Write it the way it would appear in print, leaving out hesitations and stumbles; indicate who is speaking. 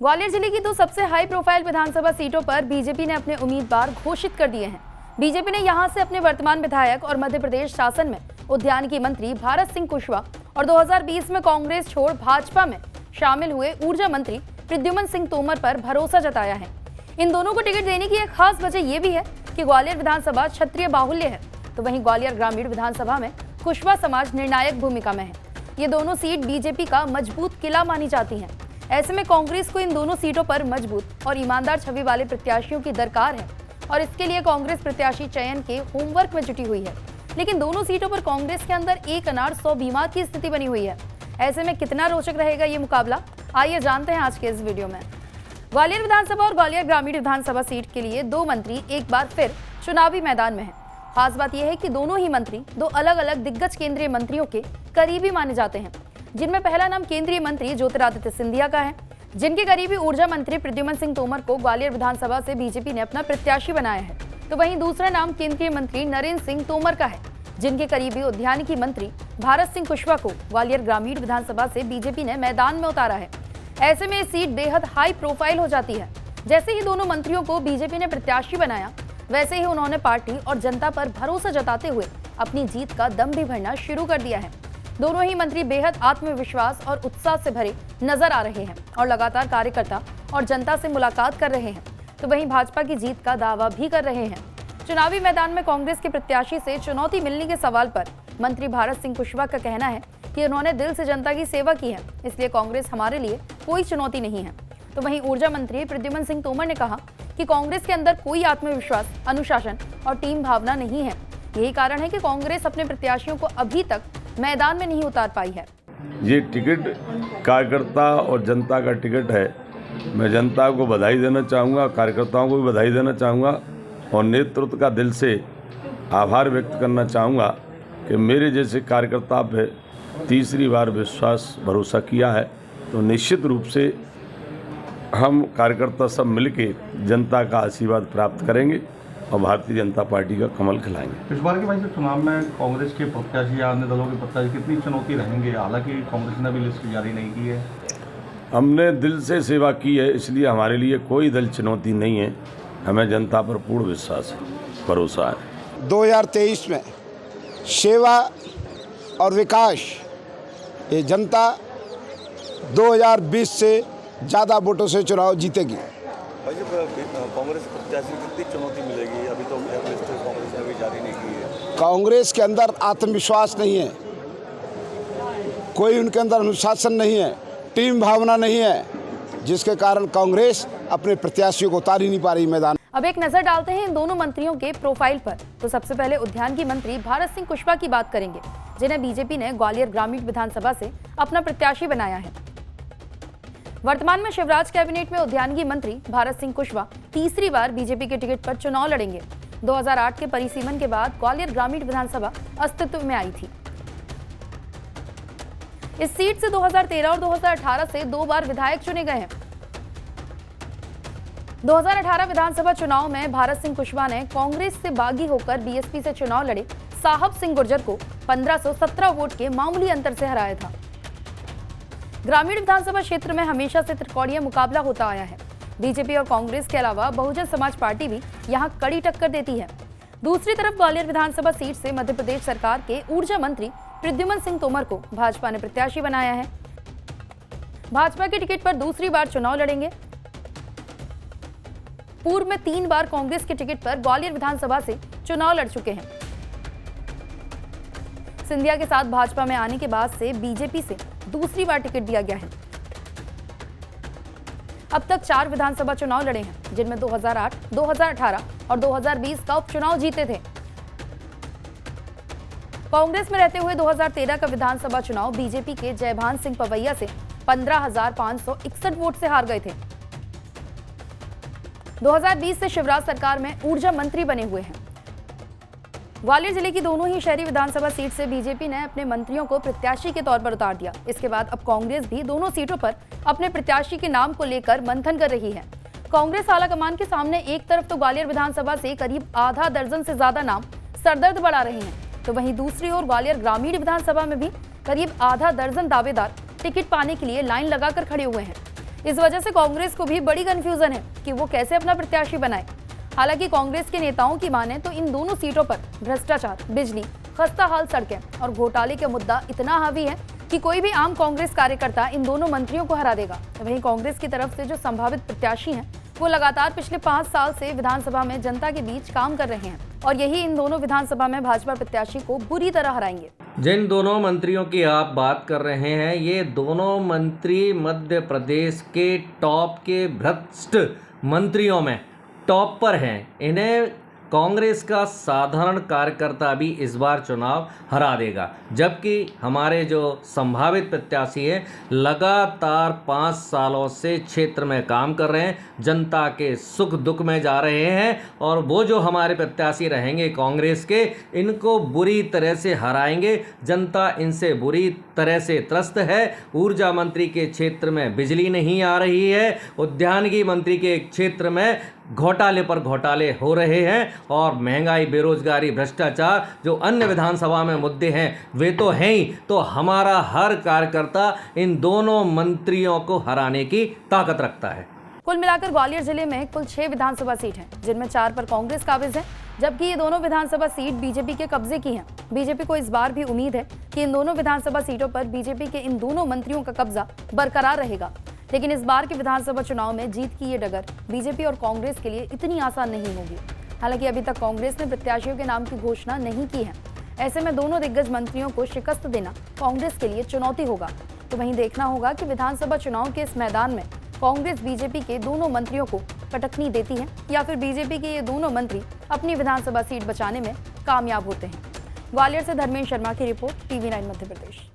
Speaker 1: ग्वालियर जिले की दो सबसे हाई प्रोफाइल विधानसभा सीटों पर बीजेपी ने अपने उम्मीदवार घोषित कर दिए हैं। बीजेपी ने यहां से अपने वर्तमान विधायक और मध्य प्रदेश शासन में उद्यानिकी मंत्री भारत सिंह कुशवाहा और 2020 में कांग्रेस छोड़ भाजपा में शामिल हुए ऊर्जा मंत्री प्रद्युम्न सिंह तोमर पर भरोसा जताया है। इन दोनों को टिकट देने की एक खास वजह यह भी है कि ग्वालियर विधानसभा क्षत्रिय बाहुल्य है, तो वहीं ग्वालियर ग्रामीण विधानसभा में कुशवाहा समाज निर्णायक भूमिका में है। ये दोनों सीट बीजेपी का मजबूत किला मानी जाती हैं। ऐसे में कांग्रेस को इन दोनों सीटों पर मजबूत और ईमानदार छवि वाले प्रत्याशियों की दरकार है और इसके लिए कांग्रेस प्रत्याशी चयन के होमवर्क में जुटी हुई है। लेकिन दोनों सीटों पर कांग्रेस के अंदर एक अनार 100 बीमार की स्थिति बनी हुई है। ऐसे में कितना रोचक रहेगा ये मुकाबला, आइए जानते हैं आज के इस वीडियो में। ग्वालियर विधानसभा और ग्वालियर ग्रामीण विधानसभा सीट के लिए दो मंत्री एक बार फिर चुनावी मैदान में हैं। खास बात यह है कि दोनों ही मंत्री दो अलग अलग दिग्गज केंद्रीय मंत्रियों के करीबी माने जाते हैं, जिनमें पहला नाम केंद्रीय मंत्री ज्योतिरादित्य सिंधिया का है, जिनके करीबी ऊर्जा मंत्री प्रद्युम्न सिंह तोमर को ग्वालियर विधानसभा से बीजेपी ने अपना प्रत्याशी बनाया है। तो वहीं दूसरा नाम केंद्रीय मंत्री नरेंद्र सिंह तोमर का है, जिनके करीबी उद्यानिकी मंत्री भारत सिंह कुशवाहा को ग्वालियर ग्रामीण विधानसभा से बीजेपी ने मैदान में उतारा है। ऐसे में ये सीट बेहद हाई प्रोफाइल हो जाती है। जैसे ही दोनों मंत्रियों को बीजेपी ने प्रत्याशी बनाया, वैसे ही उन्होंने पार्टी और जनता पर भरोसा जताते हुए अपनी जीत का दम भी भरना शुरू कर दिया है। दोनों ही मंत्री बेहद आत्मविश्वास और उत्साह से भरे नजर आ रहे हैं और लगातार कार्यकर्ता और जनता से मुलाकात कर रहे हैं। तो वहीं भाजपा की जीत का दावा भी कर रहे हैं। चुनावी मैदान में कांग्रेस के प्रत्याशी से चुनौती मिलने के सवाल पर मंत्री भारत सिंह कुशवाहा का कहना है कि उन्होंने दिल से जनता की सेवा की है, इसलिए कांग्रेस हमारे लिए कोई चुनौती नहीं है। तो वहीं ऊर्जा मंत्री प्रद्युम्न सिंह तोमर ने कहा कि कांग्रेस के अंदर कोई आत्मविश्वास, अनुशासन और टीम भावना नहीं है। यही कारण है कि कांग्रेस अपने प्रत्याशियों को अभी तक मैदान में नहीं उतार पाई है।
Speaker 2: ये टिकट कार्यकर्ता और जनता का टिकट है। मैं जनता को बधाई देना चाहूँगा, कार्यकर्ताओं को भी बधाई देना चाहूँगा और नेतृत्व का दिल से आभार व्यक्त करना चाहूँगा कि मेरे जैसे कार्यकर्ता पे तीसरी बार विश्वास भरोसा किया है। तो निश्चित रूप से हम कार्यकर्ता सब मिलके जनता का आशीर्वाद प्राप्त करेंगे और भारतीय जनता पार्टी का कमल खिलाएंगे।
Speaker 3: इस बार के भाई चुनाव में कांग्रेस के प्रत्याशी या अन्य दलों के प्रत्याशी कितनी चुनौती रहेंगे? हालांकि कांग्रेस ने भी लिस्ट जारी नहीं की है।
Speaker 2: हमने दिल से सेवा की है, इसलिए हमारे लिए कोई दल चुनौती नहीं है। हमें जनता पर पूर्ण विश्वास है, भरोसा है।
Speaker 4: 2023 में सेवा और विकास, ये जनता 2020 से ज़्यादा वोटों से चुनाव जीतेगी।
Speaker 3: कांग्रेस प्रत्याशी कितनी चुनौती मिलेगी? अभी तो कांग्रेस ने भी जारी नहीं की है।
Speaker 4: कांग्रेस के अंदर आत्मविश्वास नहीं है, कोई उनके अंदर अनुशासन नहीं है, टीम भावना नहीं है, जिसके कारण कांग्रेस अपने प्रत्याशियों को उतार ही नहीं पा रही मैदान।
Speaker 1: अब एक नजर डालते हैं इन दोनों मंत्रियों के प्रोफाइल पर। तो सबसे पहले उद्यानिकी मंत्री भारत सिंह कुशवाहा की बात करेंगे, जिन्हें बीजेपी ने ग्वालियर ग्रामीण विधानसभा से अपना प्रत्याशी बनाया है। वर्तमान में शिवराज कैबिनेट में उद्यानिकी मंत्री भारत सिंह कुशवाहा तीसरी बार बीजेपी के टिकट पर चुनाव लड़ेंगे। 2008 के परिसीमन के बाद ग्वालियर ग्रामीण विधानसभा अस्तित्व में आई थी। इस सीट से 2013 और 2018 से 2 बार विधायक चुने गए हैं। 2018 विधानसभा चुनाव में भारत सिंह कुशवाहा ने कांग्रेस से बागी होकर बीएसपी से चुनाव लड़े साहब सिंह गुर्जर को 1517 वोट के मामूली अंतर से हराया था। ग्रामीण विधानसभा क्षेत्र में हमेशा से त्रिकोणीय मुकाबला होता आया है। बीजेपी और कांग्रेस के अलावा बहुजन समाज पार्टी भी यहां कड़ी टक्कर देती है। दूसरी तरफ ग्वालियर विधानसभा सीट से मध्य प्रदेश सरकार के ऊर्जा मंत्री प्रद्युम्न सिंह तोमर को भाजपा ने प्रत्याशी बनाया है। भाजपा के टिकट पर दूसरी बार चुनाव लड़ेंगे। पूर्व में 3 बार कांग्रेस के टिकट पर ग्वालियर विधानसभा से चुनाव लड़ चुके हैं। सिंधिया के साथ भाजपा में आने के बाद से बीजेपी से दूसरी बार टिकट दिया गया है। अब तक 4 विधानसभा चुनाव लड़े हैं, जिनमें 2008, 2018 और 2020 का उपचुनाव जीते थे। कांग्रेस में रहते हुए 2013 का विधानसभा चुनाव बीजेपी के जयभान सिंह पवैया से 15,561 वोट से हार गए थे। 2020 से शिवराज सरकार में ऊर्जा मंत्री बने हुए हैं। ग्वालियर जिले की दोनों ही शहरी विधानसभा सीट से बीजेपी ने अपने मंत्रियों को प्रत्याशी के तौर पर उतार दिया। इसके बाद अब कांग्रेस भी दोनों सीटों पर अपने प्रत्याशी के नाम को लेकर मंथन कर रही है। कांग्रेस आलाकमान के सामने एक तरफ तो ग्वालियर विधानसभा से करीब आधा दर्जन से ज्यादा नाम सरदर्द बढ़ा रहे हैं, तो वहीं दूसरी ओर ग्वालियर ग्रामीण विधानसभा में भी करीब आधा दर्जन दावेदार टिकट पाने के लिए लाइन लगाकर खड़े हुए हैं। इस वजह से कांग्रेस को भी बड़ी कंफ्यूजन है कि वो कैसे अपना प्रत्याशी बनाए। हालांकि कांग्रेस के नेताओं की माने तो इन दोनों सीटों पर भ्रष्टाचार, बिजली, खस्ता हाल सड़कें और घोटाले का मुद्दा इतना हावी है कि कोई भी आम कांग्रेस कार्यकर्ता इन दोनों मंत्रियों को हरा देगा। वहीं कांग्रेस की तरफ से जो संभावित प्रत्याशी हैं वो लगातार पिछले 5 साल से विधानसभा में जनता के बीच काम कर रहे हैं और यही इन दोनों विधानसभा में भाजपा प्रत्याशी को बुरी तरह हराएंगे।
Speaker 5: जिन दोनों मंत्रियों की आप बात कर रहे हैं, ये दोनों मंत्री मध्य प्रदेश के टॉप के भ्रष्ट मंत्रियों में टॉप पर हैं। इन्हें कांग्रेस का साधारण कार्यकर्ता भी इस बार चुनाव हरा देगा, जबकि हमारे जो संभावित प्रत्याशी हैं लगातार 5 सालों से क्षेत्र में काम कर रहे हैं, जनता के सुख दुख में जा रहे हैं और वो जो हमारे प्रत्याशी रहेंगे कांग्रेस के, इनको बुरी तरह से हराएंगे। जनता इनसे बुरी तरह से त्रस्त है। ऊर्जा मंत्री के क्षेत्र में बिजली नहीं आ रही है, उद्यानिकी मंत्री के क्षेत्र में घोटाले पर घोटाले हो रहे हैं और महंगाई, बेरोजगारी, भ्रष्टाचार जो अन्य विधानसभा में मुद्दे हैं वे तो हैं ही। तो हमारा हर कार्यकर्ता इन दोनों मंत्रियों को हराने की ताकत रखता है।
Speaker 1: कुल मिलाकर ग्वालियर जिले में कुल 6 विधानसभा सीट हैं, जिनमें 4 पर कांग्रेस काबिज है, जबकि ये दोनों विधानसभा सीट बीजेपी के कब्जे की हैं। बीजेपी को इस बार भी उम्मीद है कि इन दोनों विधानसभा सीटों पर बीजेपी के इन दोनों मंत्रियों का कब्जा बरकरार रहेगा। लेकिन इस बार के विधानसभा चुनाव में जीत की ये डगर बीजेपी और कांग्रेस के लिए इतनी आसान नहीं होगी। हालांकि अभी तक कांग्रेस ने प्रत्याशियों के नाम की घोषणा नहीं की है। ऐसे में दोनों दिग्गज मंत्रियों को शिकस्त देना कांग्रेस के लिए चुनौती होगा। तो वहीं देखना होगा कि विधानसभा चुनाव के इस मैदान में कांग्रेस बीजेपी के दोनों मंत्रियों को पटकनी देती है या फिर बीजेपी के ये दोनों मंत्री अपनी विधानसभा सीट बचाने में कामयाब होते हैं। ग्वालियर से धर्मेंद्र शर्मा की रिपोर्ट, TV9 मध्य प्रदेश।